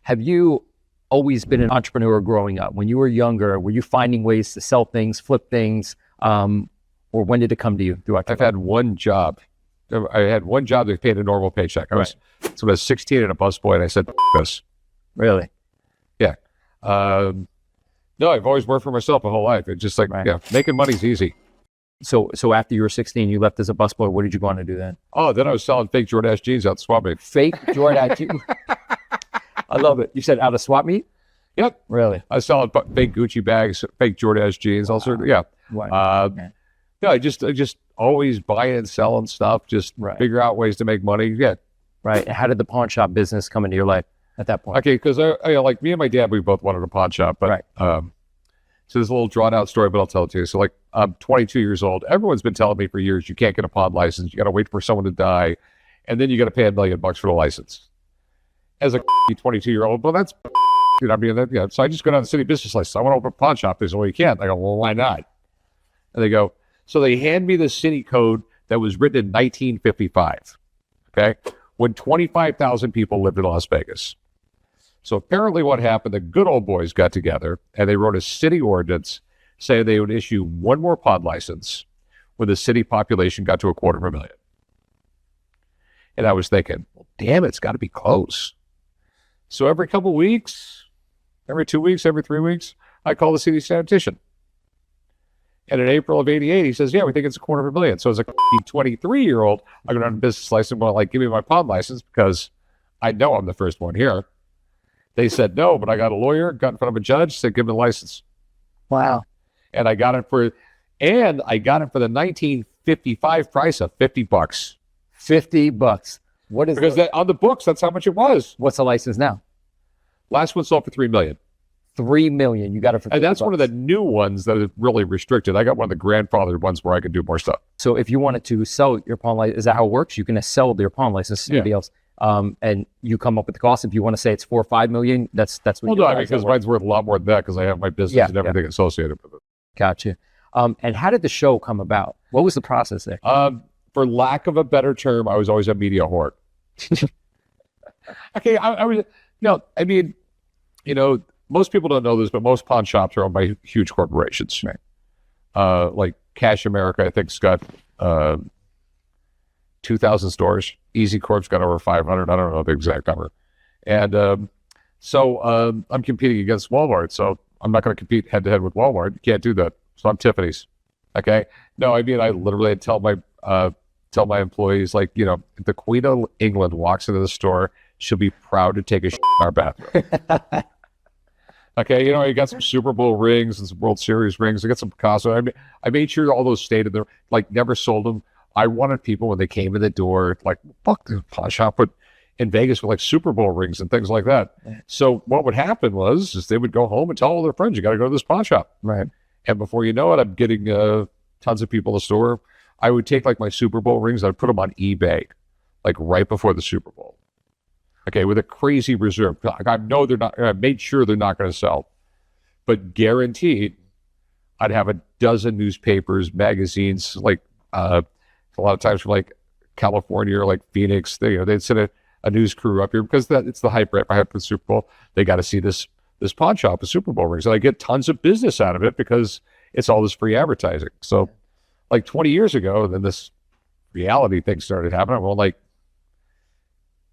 Have you always been an entrepreneur growing up? When you were younger, were you finding ways to sell things, flip things, or when did it come to you? I've had one job. I had one job that paid a normal paycheck. So I was 16 and a busboy, and I said, this. Really? Yeah. No, I've always worked for myself my whole life. It's just like, making money's easy. So after you were 16, you left as a busboy. What did you go on to do then? Oh, then I was selling fake Jordache jeans out the swap meet. Fake Jordache jeans? I love it. You said out of swap meet? Yep. Really? I was selling fake Gucci bags, fake Jordache jeans, all sorts of, Wow. No, I just always buying and selling stuff, just figure out ways to make money. Yeah. Right. And how did the pawn shop business come into your life at that point? Okay, because I like me and my dad, we both wanted a pawn shop, but so there's a little drawn out story, but I'll tell it to you. So like, I'm 22 years old. Everyone's been telling me for years, you can't get a pawn license. You got to wait for someone to die. And then you got to pay $1 million for the license. As a 22-year-old, well, that's, you know, I mean, so I just go down to the city business license. I want to open a pawn shop. They say, well, you can't. I go, well, why not? And they go, so they hand me the city code that was written in 1955. Okay. When 25,000 people lived in Las Vegas. So apparently what happened, the good old boys got together and they wrote a city ordinance saying they would issue one more pawn license when the city population got to 250,000. And I was thinking, well, damn, it's got to be close. So every couple of weeks, every 2 weeks, every 3 weeks, I call the city statistician. And in April of 88, he says, yeah, we think it's 250,000. So as a 23-year-old, I go down to business license, well, like, give me my pawn license because I know I'm the first one here. They said no, but I got a lawyer, got in front of a judge, said, give me the license. Wow. And I got it for the 1955 price of $50. $50. What is because on the books, that's how much it was. What's the license now? Last one sold for $3 million. $3 million. You got it for $50. And that's one of the new ones that is really restricted. I got one of the grandfathered ones where I could do more stuff. So if you wanted to sell your pawn license, is that how it works? You can sell your pawn license to somebody else. And you come up with the cost. If you want to say it's $4 or $5 million, that's what. Well, no, because mine's worth a lot more than that because I have my business and everything associated with it. Gotcha. And how did the show come about? What was the process there? For lack of a better term, I was always a media whore. Okay, I was. No, I mean, you know, most people don't know this, but most pawn shops are owned by huge corporations. Right. Like Cash America, I think, has got 2,000 stores. Easy Corp's got over 500. I don't know the exact number. And so I'm competing against Walmart. So I'm not going to compete head to head with Walmart. You can't do that. So I'm Tiffany's. Okay. No, I mean, I literally tell my employees, like, you know, if the Queen of England walks into the store, she'll be proud to take a shit in our bathroom. Okay, you know, I got some Super Bowl rings and some World Series rings. I got some Picasso. I made sure all those stayed in there, like, never sold them. I wanted people when they came in the door, like, fuck the pawn shop, but in Vegas with like Super Bowl rings and things like that. So what would happen is they would go home and tell all their friends, you got to go to this pawn shop. Right. And before you know it, I'm getting tons of people in the store. I would take like my Super Bowl rings, I'd put them on eBay, like right before the Super Bowl. Okay, with a crazy reserve. I know they're not, I made sure they're not going to sell, but guaranteed I'd have a dozen newspapers, magazines, like a lot of times from like California or like Phoenix, they'd send a news crew up here because it's the hype right behind the Super Bowl. They got to see this pawn shop with Super Bowl rings. And I get tons of business out of it because it's all this free advertising. So like 20 years ago, then this reality thing started happening. Well, like,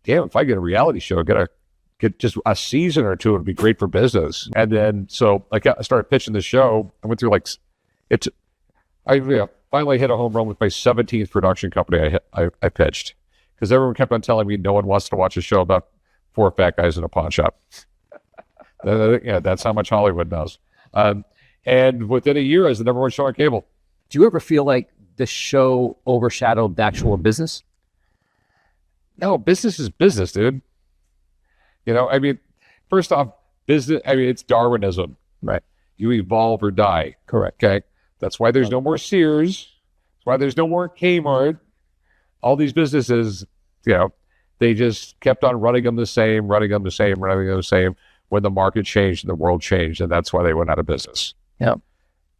damn, if I get a reality show, get just a season or two, it'd be great for business. And then, so like I started pitching the show. I went through like, I finally hit a home run with my 17th production company I pitched. Because everyone kept on telling me no one wants to watch a show about 4 fat guys in a pawn shop. Yeah, that's how much Hollywood knows. And within a year, I was the #1 show on cable. Do you ever feel like the show overshadowed the actual business? No, business is business, dude. You know, I mean, first off, business, I mean, it's Darwinism, right? You evolve or die. Correct. Okay. That's why there's no more Sears. That's why there's no more Kmart. All these businesses, you know, they just kept on running them the same when the market changed and the world changed. And that's why they went out of business. Yeah.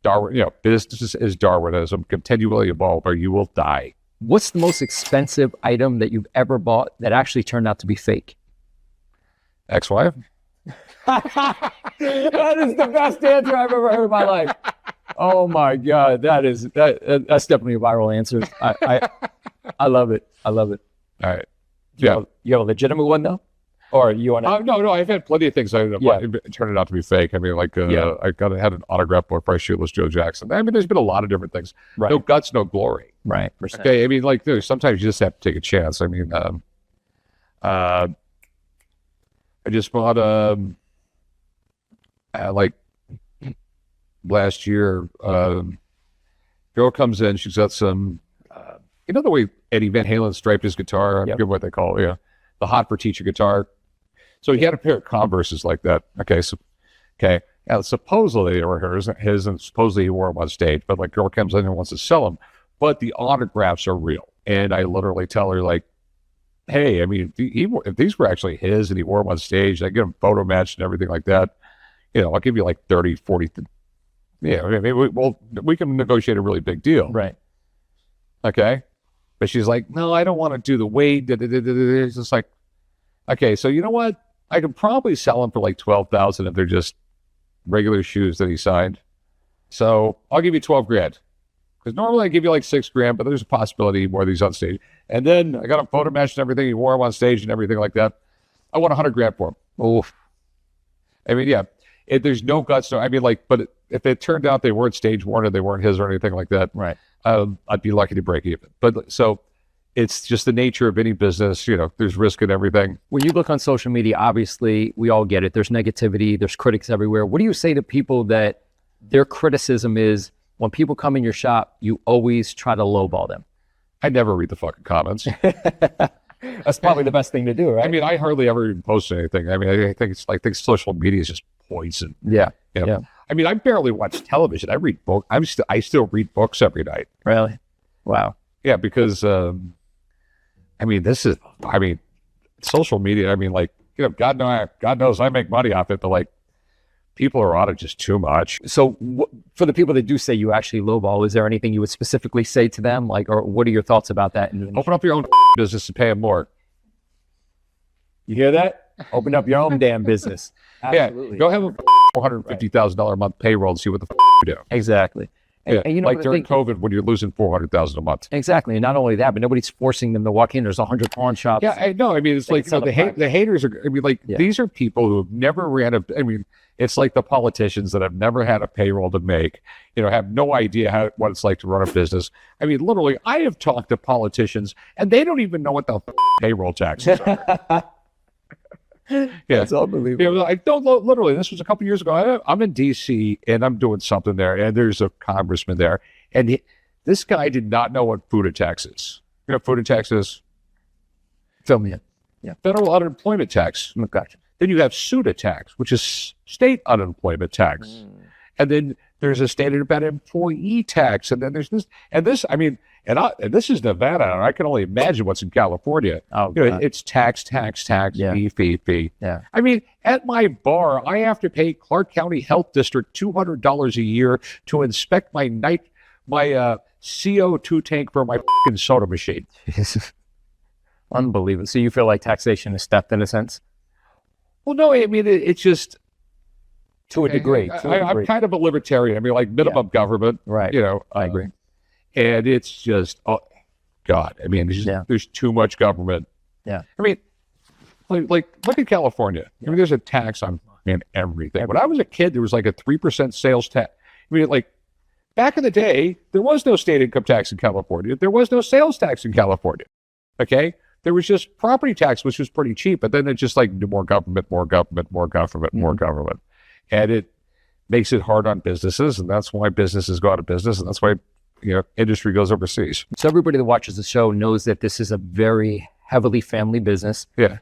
Darwin, you know, business is Darwinism, continually evolve or you will die. What's the most expensive item that you've ever bought that actually turned out to be fake? Ex-wife? That is the best answer I've ever heard in my life. Oh my God, that's definitely a viral answer. I love it. I love it. All right. You have a legitimate one though, or you want to? No, I've had plenty of things that turned out to be fake. I mean, like I had an autograph book by Shoeless Joe Jackson. I mean, there's been a lot of different things. Right. No guts, no glory. Right. Okay. I mean, like sometimes you just have to take a chance. I mean, I just bought like last year, girl comes in, she's got some, you know the way Eddie Van Halen striped his guitar? I forget what they call it, the Hot for Teacher guitar. So he had a pair of Converses like that. Now, supposedly they were his, and supposedly he wore them on stage, but like girl comes in and wants to sell them, but the autographs are real. And I literally tell her like, hey, I mean, if these were actually his and he wore them on stage, I get them photo matched and everything like that, I'll give you like 30, 40. I mean, we can negotiate a really big deal. Right. Okay. But she's like, no, I don't want to do the weight. It's just like, okay, so you know what? I could probably sell them for like $12,000 if they're just regular shoes that he signed. So I'll give you $12,000. Because normally I give you like $6,000, but there's a possibility more of these on stage. And then I got a photo match and everything. He wore them on stage and everything like that. I want $100,000 for them. Oof. I mean, there's no guts. I mean, like, but if it turned out they weren't stage worn or they weren't his or anything like that, right? I'd be lucky to break even. But so it's just the nature of any business. There's risk in everything. When you look on social media, obviously we all get it. There's negativity. There's critics everywhere. What do you say to people that their criticism is when people come in your shop, you always try to lowball them? I never read the fucking comments. That's probably the best thing to do, right? I mean, I hardly ever even post anything. I mean, I think social media is just poison. Yeah. I mean, I barely watch television. I read books. I still read books every night. Really? Wow. Yeah, because I mean, social media. I mean, like God knows I make money off it, but like people are on it just too much. So for the people that do say you actually lowball, is there anything you would specifically say to them? Like, or what are your thoughts about that? Open up your own business and pay them more. You hear that? Open up your own damn business. Absolutely. Yeah, go have a $450,000 a month payroll and see what the you do. Exactly. And like during COVID when you're losing $400,000 a month. Exactly. And not only that, but nobody's forcing them to walk in. There's 100 pawn shops. Yeah, I know. I mean, it's like the haters are. I mean, like these are people who have never ran a. I mean, it's like the politicians that have never had a payroll to make. Have no idea what it's like to run a business. I mean, literally, I have talked to politicians and they don't even know what the payroll taxes are. It's unbelievable. I don't literally. This was a couple years ago. I'm in D.C. and I'm doing something there, and there's a congressman there, and this guy did not know what FUTA tax is. FUTA tax is. Fill me in. Yeah. Federal unemployment tax. Gotcha. Then you have SUTA tax, which is state unemployment tax, and then there's a state about employee tax, and then there's this and this. I mean. And this is Nevada, and I can only imagine what's in California. Oh, it's tax, fee. Yeah. I mean, at my bar, I have to pay Clark County Health District $200 a year to inspect my CO2 tank for my fucking soda machine. Unbelievable. So you feel like taxation is theft in a sense? Well, no, I mean, it's just... To a degree. I'm kind of a libertarian. I mean, like minimum government. Right. I agree. And it's just, oh, God. I mean, there's too much government. Yeah. I mean, like look at California. I mean, there's a tax on everything. When I was a kid, there was like a 3% sales tax. I mean, like back in the day, there was no state income tax in California. There was no sales tax in California. Okay? There was just property tax, which was pretty cheap. But then it's just like more government. And it makes it hard on businesses. And that's why businesses go out of business. And that's why industry goes overseas. So everybody that watches the show knows that this is a very heavily family business. Yeah.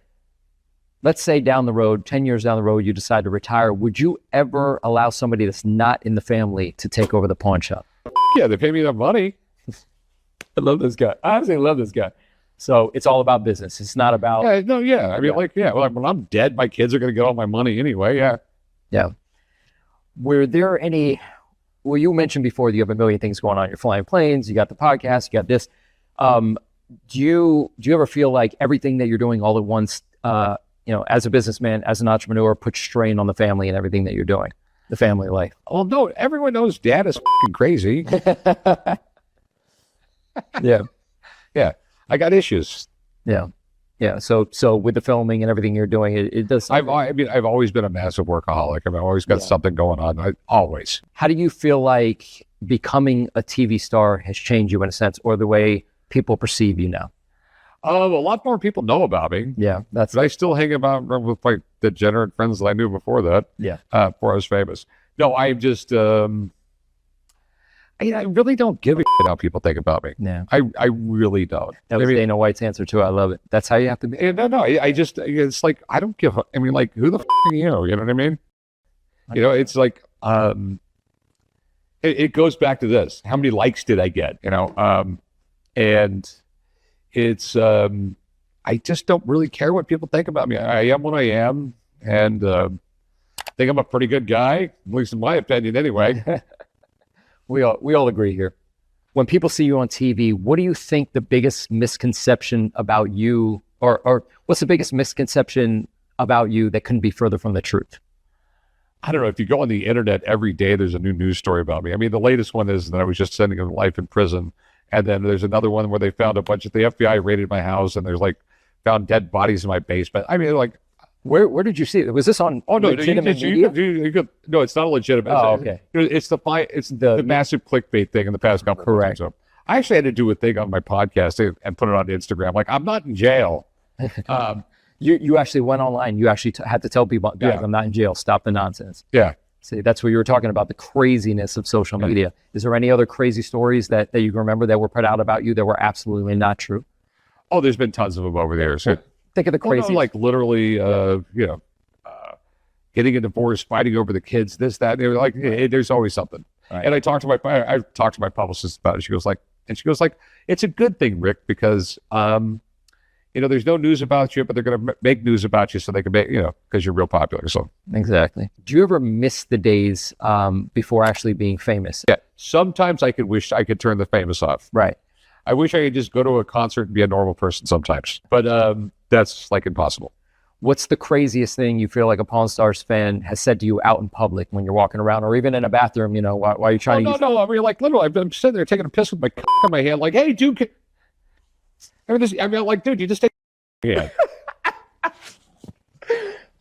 Let's say down the road, 10 years down the road, you decide to retire. Would you ever allow somebody that's not in the family to take over the pawn shop? Yeah, they pay me enough money. I love this guy. I honestly love this guy. So it's all about business. It's not about... I mean, when I'm dead, my kids are going to get all my money anyway. Yeah. Were there any... Well, you mentioned before that you have a million things going on. You're flying planes, you got the podcast, you got this. Do you ever feel like everything that you're doing all at once as a businessman, as an entrepreneur, put strain on the family and everything that you're doing, the family life? Oh no, everyone knows Dad is crazy. Yeah. Yeah, I got issues. Yeah. Yeah. So with the filming and everything you're doing, it does. I've always been a massive workaholic. I've always got something going on. Always. How do you feel like becoming a TV star has changed you in a sense, or the way people perceive you now? A lot more people know about me. Yeah, But I still hang about with like degenerate friends that I knew before that. Yeah. Before I was famous. No, I just I really don't give a shit how people think about me. Yeah. I really don't. That was Dana White's answer too. I love it. That's how you have to be. No. I just, it's like, I don't give I mean, like, who the are you? You know what I mean? It's like, it goes back to this. How many likes did I get? And it's, I just don't really care what people think about me. I am what I am. And I think I'm a pretty good guy, at least in my opinion anyway. We all agree here. When people see you on TV, what do you think the biggest misconception about you, or what's the biggest misconception about you that couldn't be further from the truth? I don't know. If you go on the internet every day, there's a new news story about me. I mean, the latest one is that I was just spending a life in prison. And then there's another one where they found the FBI raided my house and there's found dead bodies in my basement. I mean, where did you see it? Was this on? Oh no, legitimate you media? could, no, it's not a legitimate. Oh, okay. It's the massive clickbait thing in the past couple of Correct. months. So I actually had to do a thing on my podcast and put it on Instagram. Like, I'm not in jail. You actually went online. You actually had to tell people, guys, Yeah. I'm not in jail. Stop the nonsense. Yeah. See, that's what you were talking about, the craziness of social media. Is there any other crazy stories that you can remember that were put out about you that were absolutely not true? Oh, there's been tons of them over there. So, Think of the crazy. like literally, getting a divorce, fighting over the kids, this, that. They were like, hey, there's always something. Right. And I talked to my publicist about it. She goes like, it's a good thing, Rick, because there's no news about you, but they're going to make news about you so they can make, because you're real popular. So Exactly. Do you ever miss the days before actually being famous? yeah, sometimes I could wish I could turn the famous off. Right. I wish I could just go to a concert and be a normal person sometimes, but that's like impossible. What's the craziest thing you feel like a Pawn Stars fan has said to you out in public when you're walking around, or even in a bathroom? While you're trying to. No. I mean, like literally, I'm sitting there taking a piss with my cock in my hand, like, hey, dude. Dude, you just take. Yeah.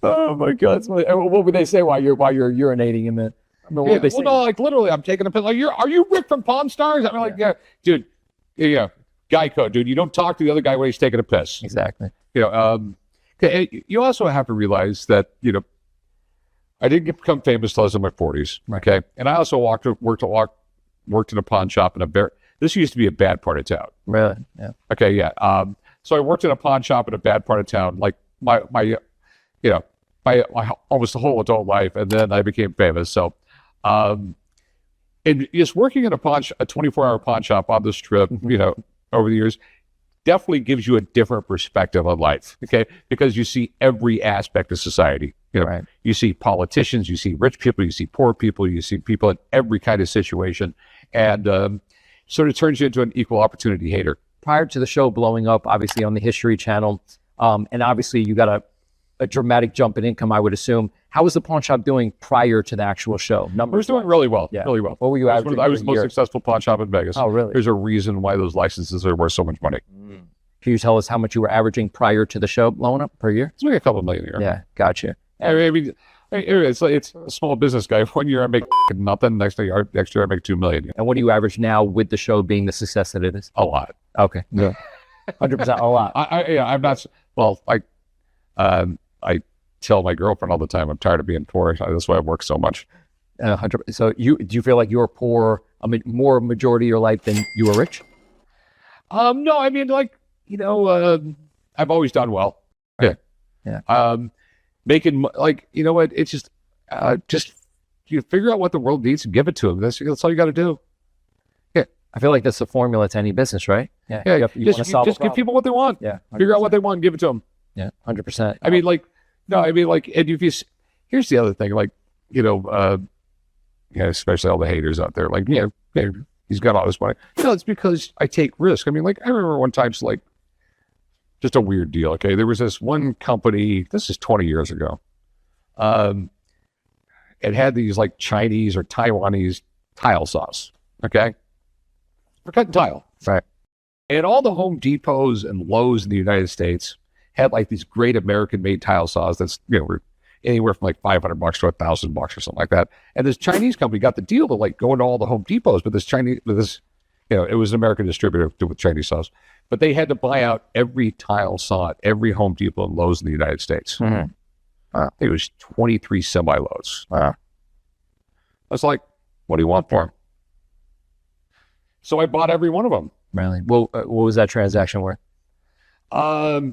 Oh my God! What would they say while you're urinating in the? I mean, what would they say? No, like literally, I'm taking a piss. Like, are you Rick from Pawn Stars? I mean, like, yeah, dude, yeah, Geico, dude. You don't talk to the other guy when he's taking a piss. Exactly. You also have to realize that I didn't become famous till I was in my 40s. Right. Okay, and I also worked in a pawn shop in this used to be a bad part of town. Really? Yeah. Okay, yeah. So I worked in a pawn shop in a bad part of town, like my almost the whole adult life, and then I became famous. So, and just working in a 24-hour pawn shop on this trip, over the years, definitely gives you a different perspective on life. Okay, because you see every aspect of society. Right. You see politicians, you see rich people, you see poor people, you see people in every kind of situation, and sort of turns you into an equal opportunity hater. Prior to the show blowing up, obviously on the History Channel, and obviously you got a dramatic jump in income, I would assume. How was the pawn shop doing prior to the actual show? It was doing really well. Yeah. Really well. What were you averaging? I was the most successful pawn shop in Vegas. Oh, really? There's a reason why those licenses are worth so much money. Can you tell us how much you were averaging prior to the show blowing up per year? It's like a couple million a year. Yeah, gotcha. I mean, it's a small business guy. 1 year I make nothing. Next year I make 2 million. And what do you average now with the show being the success that it is? A lot. Okay. Yeah. 100% a lot. I'm not. Well, I tell my girlfriend all the time I'm tired of being poor. That's why I work so much. 100%. So do you feel like you were poor? I mean, more majority of your life than you were rich? No, I mean, I've always done well. Right. Yeah. Making what? It's just you figure out what the world needs and give it to them. That's all you got to do. Yeah. I feel like that's the formula to any business, right? Yeah. You Just give people what they want. Yeah. 100%. Figure out what they want and give it to them. Yeah. 100%. I mean, and if you, here's the other thing, especially all the haters out there, he's got all this money. It's because I take risk. I mean, I remember one time, just a weird deal. Okay. There was this one company, this is 20 years ago. It had these like Chinese or Taiwanese tile saws. Okay. For cutting tile. Right. And all the Home Depots and Lowe's in the United States had like these great American made tile saws that's, were anywhere from like $500 to $1,000 or something like that. And this Chinese company got the deal to like go into all the Home Depots, but it was an American distributor with Chinese saws, but they had to buy out every tile saw at every Home Depot and Lowe's in the United States. Mm-hmm. I think it was 23 semi-loads. Wow. I was like, what do you want for them? So I bought every one of them. Really? Well, what was that transaction worth? I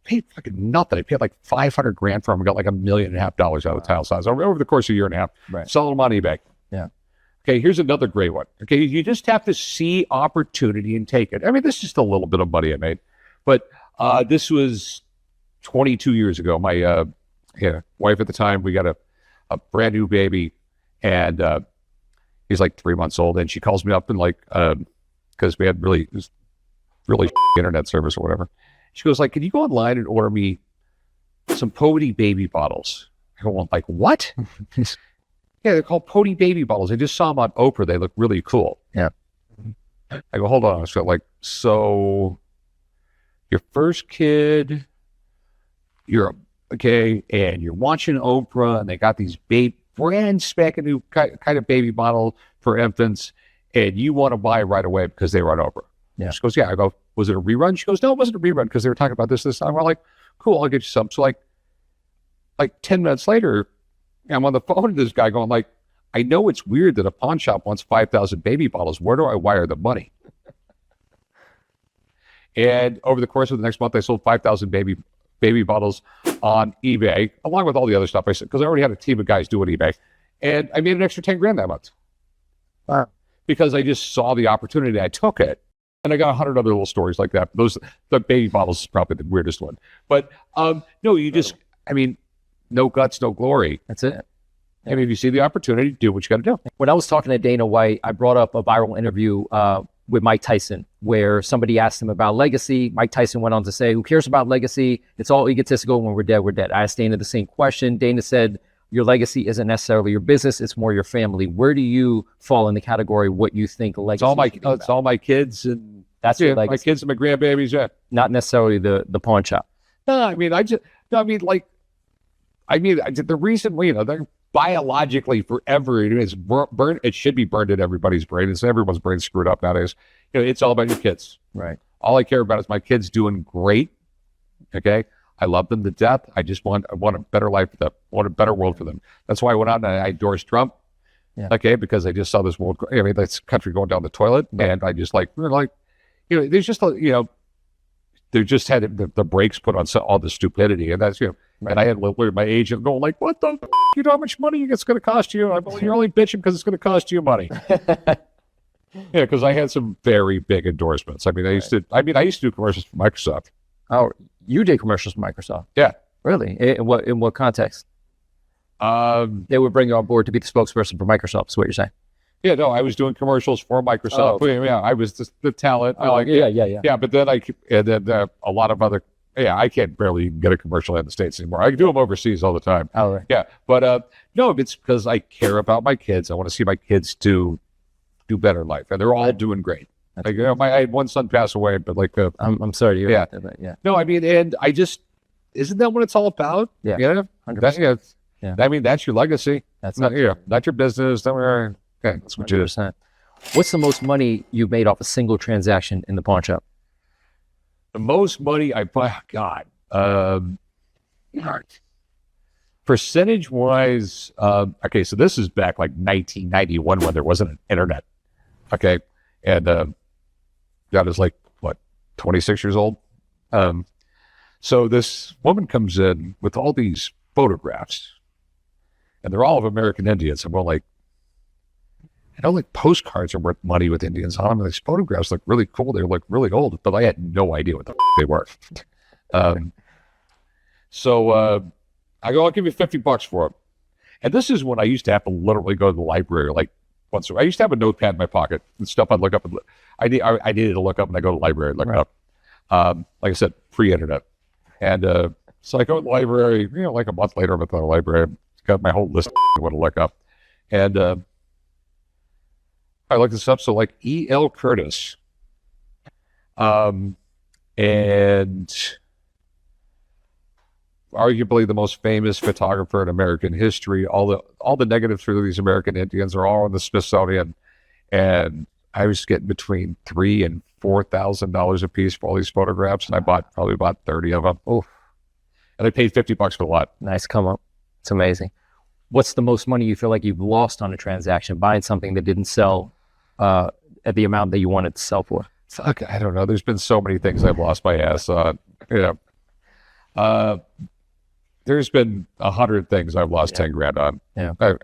paid fucking nothing. I paid like $500,000 for them. I got like $1.5 million out of the tile size over the course of a year and a half. Right. Selling them on eBay. Yeah. Okay, here's another great one. Okay, you just have to see opportunity and take it. I mean, this is just a little bit of money I made, but this was 22 years ago. My wife at the time, we got a brand new baby, and he's like 3 months old, and she calls me up and like because we had really internet service or whatever. She goes like, "Can you go online and order me some Pody baby bottles?" I go, like, what? Yeah, they're called Pody baby bottles. I just saw them on Oprah. They look really cool. Yeah. I go, hold on. So your first kid, and you're watching Oprah, and they got these brand spanking new kind of baby bottle for infants, and you want to buy it right away because they were on Oprah. Yeah. She goes, yeah. I go, was it a rerun? She goes, no, it wasn't a rerun because they were talking about this time. I'm like, cool, I'll get you some. So like 10 minutes later, I'm on the phone to this guy going like, I know it's weird that a pawn shop wants 5,000 baby bottles. Where do I wire the money? And over the course of the next month, I sold 5,000 baby bottles on eBay, along with all the other stuff I said, because I already had a team of guys doing eBay. And I made an extra 10 grand that month. Wow. Because I just saw the opportunity. I took it. And I got 100 other little stories like that. The baby bottles is probably the weirdest one. But no, no guts, no glory. That's it. I mean, if you see the opportunity, do what you got to do. When I was talking to Dana White, I brought up a viral interview with Mike Tyson, where somebody asked him about legacy. Mike Tyson went on to say, who cares about legacy? It's all egotistical. When we're dead, we're dead. I asked Dana the same question. Dana said, your legacy isn't necessarily your business. It's more your family. Where do you fall in the category what you think legacy It's all my kids. And that's your legacy. My kids and my grandbabies, yeah. Not necessarily the pawn shop. No, the reason, they're biologically forever, it's burned. It should be burned in everybody's brain. It's everyone's brain screwed up nowadays. It's all about your kids. Right. All I care about is my kids doing great. Okay. I love them to death. I want a better life for them. I want a better world for them. That's why I went out and I endorsed Trump. Yeah. Okay. Because I just saw this world, this country going down the toilet. Right. And I just there's just, they just had the brakes put on all the stupidity. And that's, right. And I had my agent going like, what the f-? You know how much money it's going to cost you? You're only bitching because it's going to cost you money. Yeah, because I had some very big endorsements. I used to do commercials for Microsoft. Oh, you did commercials for Microsoft? Yeah. Really? In what context? They would bring you on board to be the spokesperson for Microsoft, is what you're saying? Yeah, no, I was doing commercials for Microsoft. Oh, okay. Yeah, I was the talent. Yeah. Yeah, but then a lot of other, I can't barely get a commercial in the States anymore. I do them overseas all the time. Oh, right. Yeah, but no, it's because I care about my kids. I want to see my kids do better in life, and they're all doing great. I had one son pass away, but I'm sorry to hear yeah. that, but yeah. No, and I just, isn't that what it's all about? Yeah. 100%. That's your legacy. That's not your business. Okay, that's what 100%. it is. What's the most money you've made off a single transaction in the pawn shop? The most money I buy, percentage wise, okay, so this is back like 1991 when there wasn't an internet. Okay. And that is 26 years old. So this woman comes in with all these photographs, and they're all of American Indians. I'm going postcards are worth money with Indians on them. And these photographs look really cool. They look really old, but I had no idea what the they were. So I go, I'll give you $50 for them. And this is when I used to have to literally go to the library once a week. I used to have a notepad in my pocket and stuff I'd look up. I needed to look up, and I go to the library and look it up. Like I said, free internet. And so I go to the library, like a month later, I'm at the library. I've got my whole list of I want to look up. And I looked this up. So like E.L. Curtis, and arguably the most famous photographer in American history. All the negatives for these American Indians are all in the Smithsonian. And I was getting between $3,000 and $4,000 a piece for all these photographs, and I probably bought 30 of them. Oh, and I paid $50 for the lot. nice come up. It's amazing. What's the most money you feel like you've lost on a transaction buying something that didn't sell at the amount that you wanted to sell for? Fuck, I don't know. There's been so many things I've lost my ass on. There's been 100 things I've lost 10 grand on,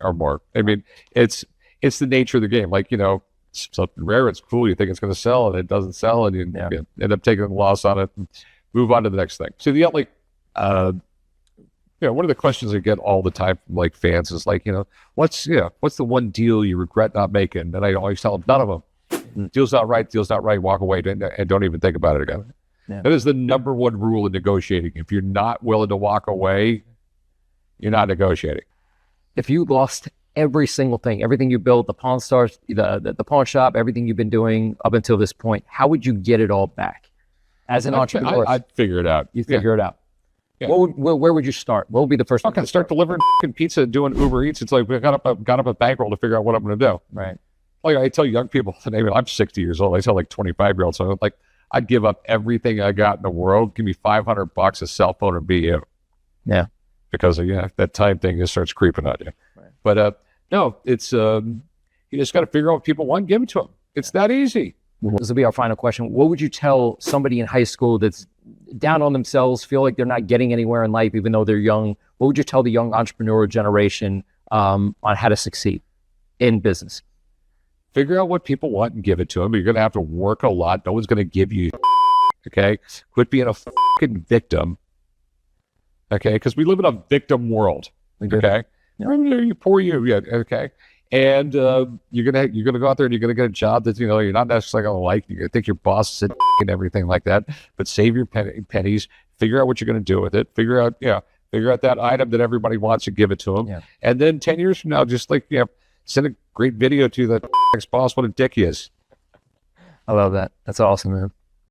or more. I mean, it's the nature of the game. Like, something rare, it's cool. You think it's going to sell, and it doesn't sell, and you end up taking a loss on it and move on to the next thing. So the only, one of the questions I get all the time from like fans is like, what's the one deal you regret not making? And I always tell them, none of them. Deal's not right, walk away, and don't even think about it again. Yeah. That is the number one rule in negotiating. If you're not willing to walk away, you're not negotiating. If you lost every single thing, everything you built, the Pawn Stars, the pawn shop, everything you've been doing up until this point, how would you get it all back? As an entrepreneur, I'd figure it out. You figure it out. Yeah. Where would you start? What would be the first? Okay, start delivering pizza and doing Uber Eats. It's like we got up a bankroll to figure out what I'm going to do. Right. Like I tell young people, I'm 60 years old. I tell like 25-year-olds, so like I'd give up everything I got in the world. Give me $500, a cell phone, and be you. Yeah. Because that time thing just starts creeping on you. Right. But no, it's you just got to figure out what people want, and give it to them. It's that easy. This will be our final question. What would you tell somebody in high school that's down on themselves, feel like they're not getting anywhere in life, even though they're young? What would you tell the young entrepreneur generation on how to succeed in business? Figure out what people want and give it to them. You're going to have to work a lot. No one's going to give you, okay? Quit being a fucking victim, okay? Because we live in a victim world, okay? Yeah. You poor you, okay? And you're gonna go out there and you're gonna get a job that you're not necessarily gonna like. You're gonna think your boss is and everything like that. But save your pennies. Figure out what you're gonna do with it. Figure out that item that everybody wants and give it to them. Yeah. And then 10 years from now, just send a great video to the ex-boss what a dick he is. I love that. That's awesome, man.